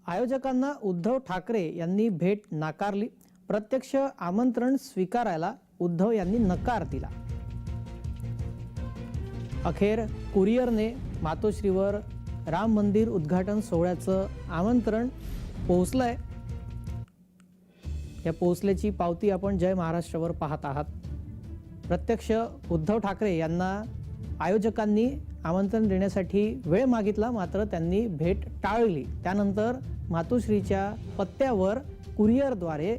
आयोजकांना उद्धव ठाकरे यांनी भेट नाकारली। प्रत्यक्ष आमंत्रण स्वीकारायला उद्धव यांनी नकार दिला। अखेर कुरिअरने मातोश्रीवर राम मंदिर उद्घाटन सोहळ्याचं आमंत्रण पोहोचलंय। या पोहोचल्याची पावती आपण जय महाराष्ट्रावर पाहत आहात। प्रत्यक्ष उद्धव ठाकरे यांना आयोजकांनी आमंत्रण देण्यासाठी वेळ मागितला, मात्र त्यांनी भेट टाळली। त्यानंतर मातोश्रीच्या पत्त्यावर कुरिअरद्वारे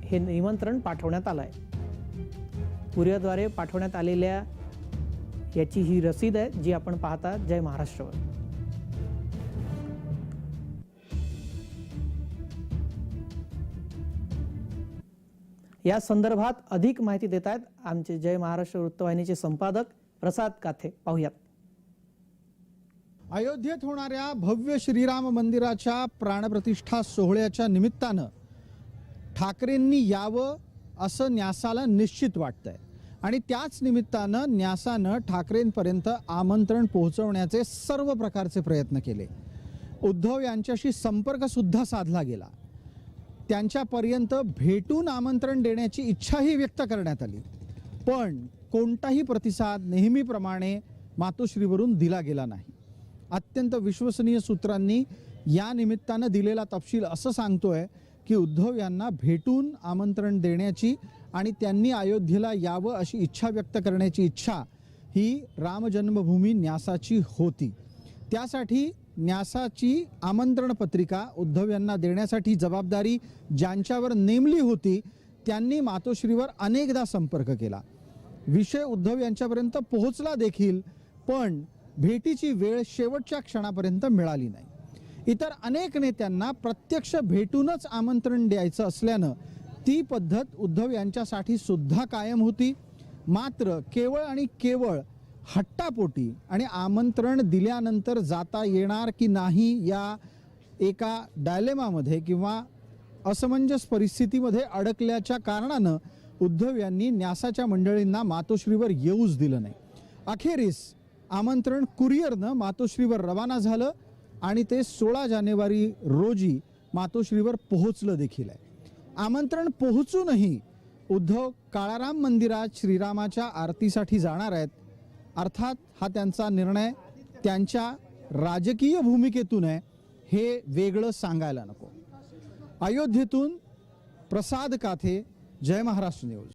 हे निमंत्रण पाठवण्यात आलंय। कुरिअरद्वारे पाठवण्यात आलेल्या याची ही रसीद आहे जी आपण पाहता जय महाराष्ट्रावर। या संदर्भात अधिक माहिती देत आहेत आमचे जय महाराष्ट्र वृत्तवाहिनीचे संपादक प्रसाद काथे। पाहूयात। अयोध्येत होणाऱ्या भव्य श्रीराम मंदिराच्या प्राणप्रतिष्ठा सोहळ्याच्या निमित्तानं ठाकरेंनी यावं असं न्यासाला निश्चित वाटतंय आणि त्याच निमित्तानं न्यासानं ठाकरेंपर्यंत आमंत्रण पोहोचवण्याचे सर्व प्रकारचे प्रयत्न केले। उद्धव यांच्याशी संपर्क सुद्धा साधला गेला। त्यांच्यापर्यंत भेटून आमंत्रण देण्याची इच्छाही व्यक्त करण्यात आली, पण कोणताही प्रतिसाद नेहमीप्रमाणे मातोश्रीवरून दिला गेला नाही। अत्यंत विश्वसनीय सूत्रांनी या निमित्तानं दिलेला तपशील असं सांगतोय की उद्धव यांना भेटून आमंत्रण देण्याची आणि त्यांनी अयोध्येला यावं अशी इच्छा व्यक्त करण्याची इच्छा ही राम जन्मभूमी न्यासाची होती। त्यासाठी न्यासाची आमंत्रण पत्रिका उद्धव यांना देण्यासाठी जबाबदारी ज्यांच्यावर नेमली होती त्यांनी मातोश्रीवर अनेकदा संपर्क केला। विषय उद्धव यांच्यापर्यंत पोहोचला देखील, पण भेटीची वेळ शेवटच्या क्षणापर्यंत मिळाली नाही। इतर अनेक नेत्यांना प्रत्यक्ष भेटूनच आमंत्रण द्यायचं असल्यानं ती पद्धत उद्धव यांच्यासाठी सुद्धा कायम होती। मात्र केवळ आणि केवळ हट्टापोटी आणि आमंत्रण दिल्यानंतर जाता येणार की नाही या एका डायलेमामध्ये किंवा असमंजस परिस्थितीमध्ये अडकल्याच्या कारणानं उद्धव यांनी न्यासाच्या मंडळींना मातोश्रीवर येऊच दिलं नाही। अखेरीस आमंत्रण कुरिअरनं मातोश्रीवर रवाना झालं आणि ते 16 जानेवारी रोजी मातोश्रीवर पोहोचलं देखील आहे। आमंत्रण पोहोचूनही उद्धव काळाराम मंदिरात श्रीरामाच्या आरतीसाठी जाणार आहेत। अर्थात हा त्यांचा निर्णय त्यांच्या राजकीय भूमिकेतून आहे हे वेगळं सांगायला नको। अयोध्येतून प्रसाद काथे, जय महाराष्ट्र न्यूज।